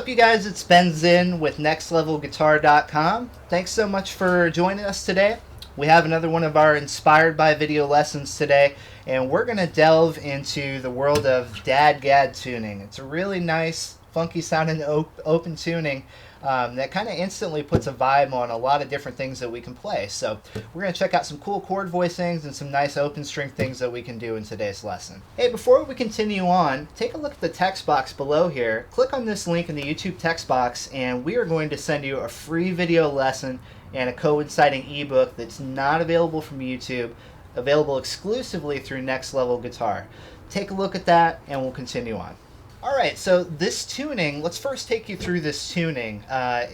up, you guys? It's Ben Zinn with NextLevelGuitar.com. Thanks so much for joining us today. We have another one of our Inspired by Video lessons today, and we're going to delve into the world of DADGAD tuning. It's a really nice, funky sounding open tuning that kind of instantly puts a vibe on a lot of different things that we can play. So we're going to check out some cool chord voicings and some nice open string things that we can do in today's lesson. Hey, before we continue on, take a look at the text box below here. Click on this link in the YouTube text box and we are going to send you a free video lesson and a coinciding ebook that's not available from YouTube, available exclusively through Next Level Guitar. Take a look at that and we'll continue on. Alright, so this tuning, let's first take you through this tuning.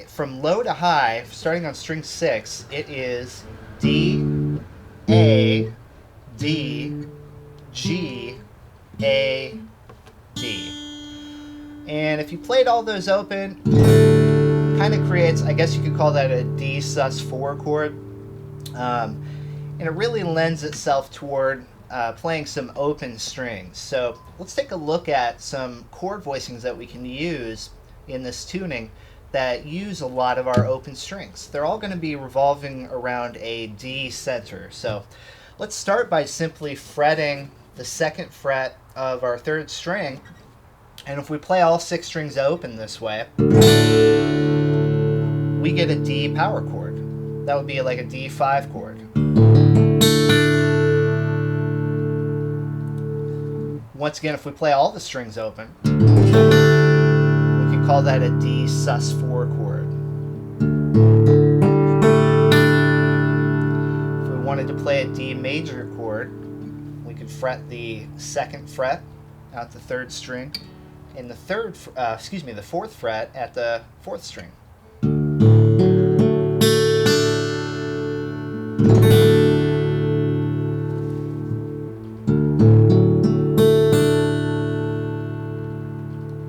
From low to high, starting on string 6, it is D, A, D, G, A, D. And if you played all those open, kind of creates, I guess you could call that a D sus4 chord. And it really lends itself toward playing some open strings. So let's take a look at some chord voicings that we can use in this tuning that use a lot of our open strings. They're all going to be revolving around a D center. So let's start by simply fretting the 2nd fret of our 3rd string, and if we play all 6 strings open this way, we get a D power chord. That would be like a D5 chord. Once again, if we play all the strings open, we can call that a D sus4 chord. If we wanted to play a D major chord, we could fret the 2nd fret at the 3rd string and the 4th fret at the 4th string.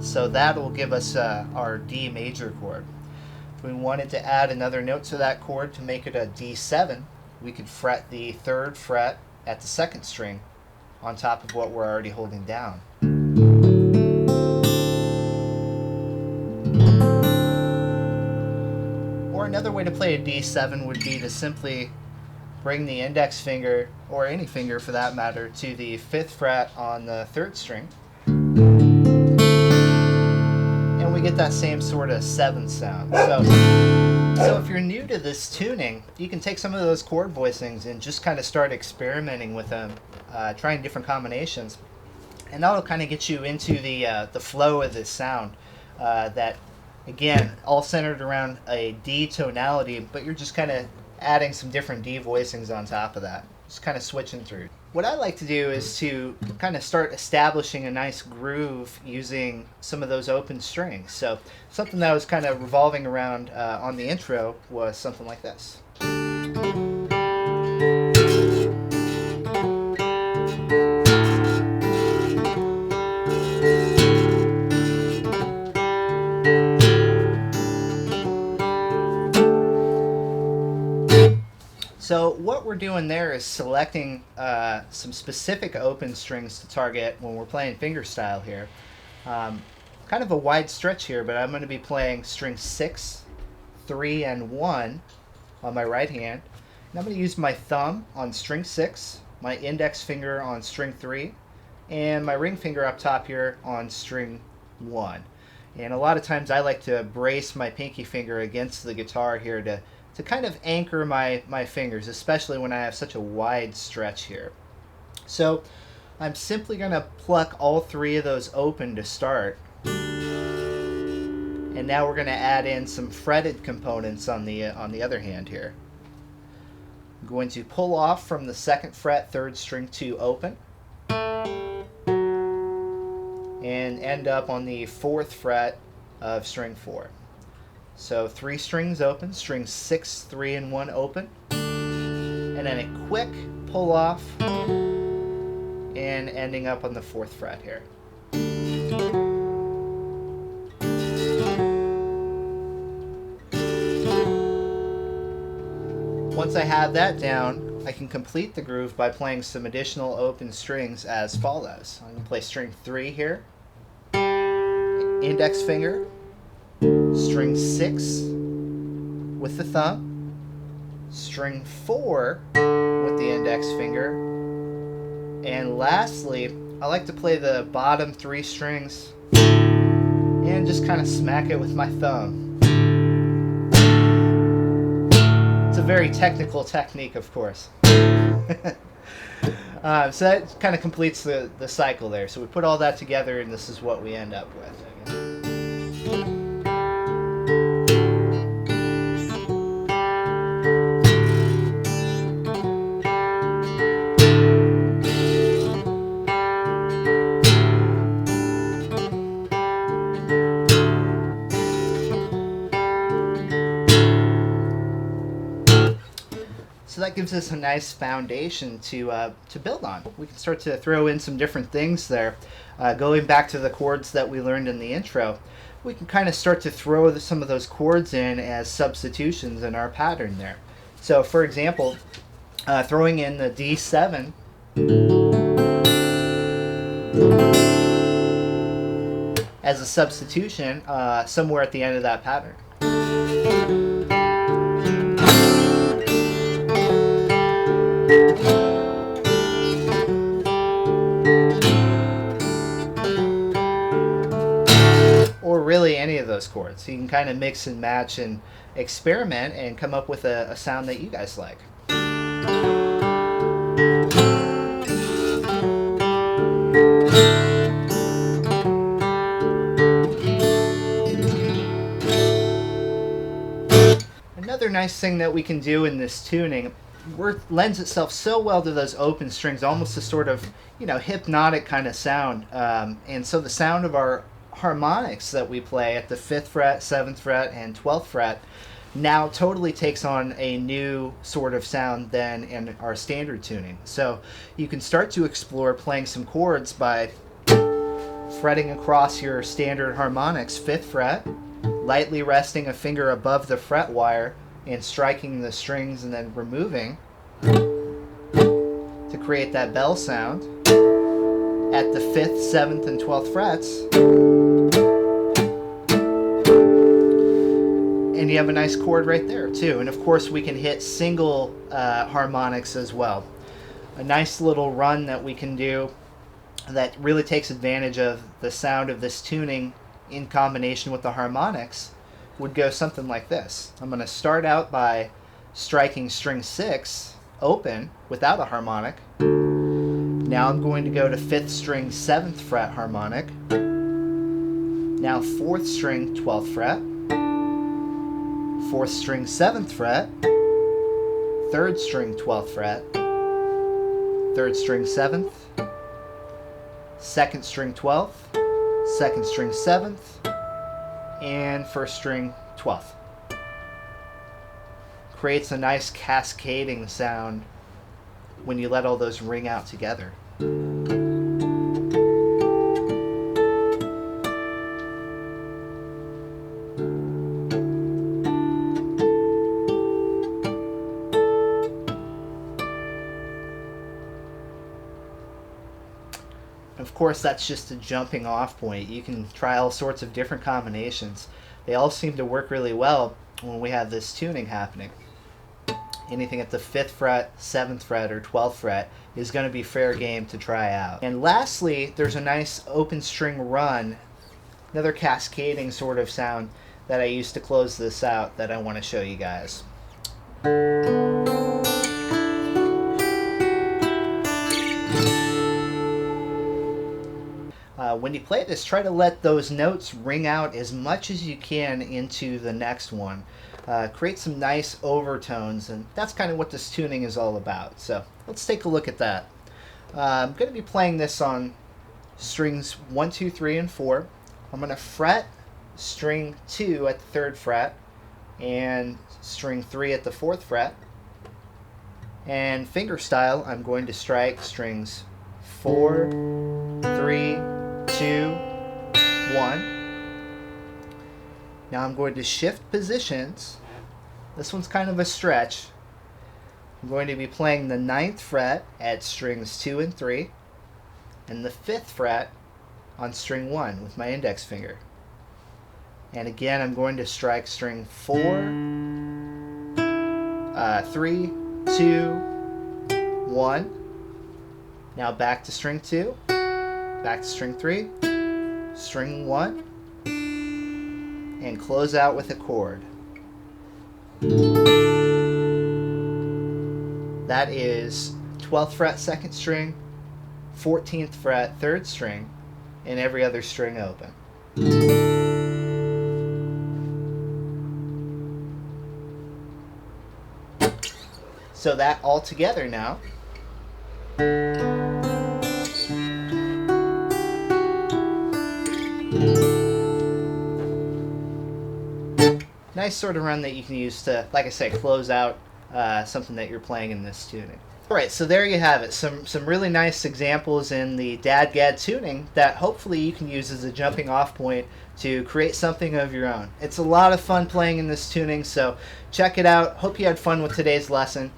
So that will give us our D major chord. If we wanted to add another note to that chord to make it a D7, we could fret the 3rd fret at the 2nd string on top of what we're already holding down. Or another way to play a D7 would be to simply bring the index finger, or any finger for that matter, to the 5th fret on the 3rd string. We get that same sort of 7th sound. So if you're new to this tuning, you can take some of those chord voicings and just kind of start experimenting with them, trying different combinations, and that'll kind of get you into the flow of this sound. That, again, all centered around a D tonality, but you're just kind of adding some different D voicings on top of that, just kind of switching through. What I like to do is to kind of start establishing a nice groove using some of those open strings. So something that was kind of revolving around on the intro was something like this. So what we're doing there is selecting some specific open strings to target when we're playing fingerstyle here. Kind of a wide stretch here, but I'm going to be playing string 6, 3, and 1 on my right hand. And I'm going to use my thumb on string 6, my index finger on string 3, and my ring finger up top here on string 1. And a lot of times I like to brace my pinky finger against the guitar here to kind of anchor my fingers, especially when I have such a wide stretch here. So I'm simply going to pluck all 3 of those open to start. And now we're going to add in some fretted components on the other hand here. I'm going to pull off from the 2nd fret, 3rd string 2 open, and end up on the 4th fret of string 4. So 3 strings open, strings 6, 3, and 1 open, and then a quick pull off and ending up on the 4th fret here. Once I have that down, I can complete the groove by playing some additional open strings as follows. I'm going to play string 3 here, index finger, string 6 with the thumb, string 4 with the index finger, and lastly, I like to play the bottom 3 strings and just kind of smack it with my thumb. It's a very technical technique, of course. So that kind of completes the cycle there. So we put all that together, and this is what we end up with. So that gives us a nice foundation to build on. We can start to throw in some different things there. Going back to the chords that we learned in the intro, we can kind of start to throw some of those chords in as substitutions in our pattern there. So for example, throwing in the D7 as a substitution somewhere at the end of that pattern. Or really any of those chords. So you can kind of mix and match and experiment and come up with a sound that you guys like. Another nice thing that we can do in this tuning lends itself so well to those open strings, almost a sort of, hypnotic kind of sound. And so the sound of our harmonics that we play at the 5th fret, 7th fret, and 12th fret now totally takes on a new sort of sound than in our standard tuning. So you can start to explore playing some chords by fretting across your standard harmonics 5th fret, lightly resting a finger above the fret wire and striking the strings and then removing to create that bell sound at the 5th, 7th, and 12th frets. And you have a nice chord right there too. And of course we can hit single harmonics as well. A nice little run that we can do that really takes advantage of the sound of this tuning in combination with the harmonics would go something like this. I'm going to start out by striking string 6 open without a harmonic. Now I'm going to go to 5th string 7th fret harmonic. Now 4th string 12th fret. 4th string 7th fret. 3rd string 12th fret. 3rd string 7th. 2nd string 12th. 2nd string 7th. And 1st string 12th. Creates a nice cascading sound when you let all those ring out together. Of course, that's just a jumping off point. You can try all sorts of different combinations. They all seem to work really well when we have this tuning happening. Anything at the 5th fret, 7th fret, or 12th fret is going to be fair game to try out. And lastly, there's a nice open string run, another cascading sort of sound that I used to close this out that I want to show you guys. When you play this, try to let those notes ring out as much as you can into the next one. Create some nice overtones, and that's kind of what this tuning is all about. So let's take a look at that. I'm going to be playing this on strings 1, 2, 3, and 4. I'm going to fret string 2 at the 3rd fret and string 3 at the 4th fret. And finger style, I'm going to strike strings 4, 3, 2, 1. Now I'm going to shift positions. This one's kind of a stretch. I'm going to be playing the 9th fret at strings 2 and 3 and the 5th fret on string 1 with my index finger. And again, I'm going to strike string 4, 3, 2, 1. Now back to string 2, back to string 3, string 1, and close out with a chord. That is 12th fret 2nd string, 14th fret 3rd string, and every other string open. So that all together now. Nice sort of run that you can use to, like I say, close out something that you're playing in this tuning. Alright, so there you have it. Some really nice examples in the DADGAD tuning that hopefully you can use as a jumping off point to create something of your own. It's a lot of fun playing in this tuning, so check it out. Hope you had fun with today's lesson.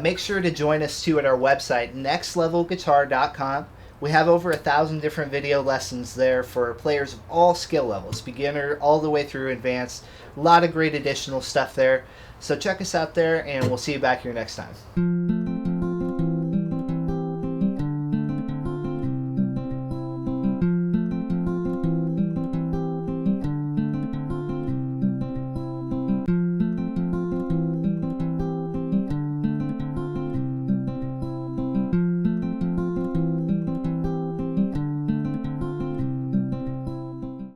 Make sure to join us too at our website, nextlevelguitar.com. We have over 1,000 different video lessons there for players of all skill levels, beginner all the way through advanced. A lot of great additional stuff there. So check us out there, and we'll see you back here next time.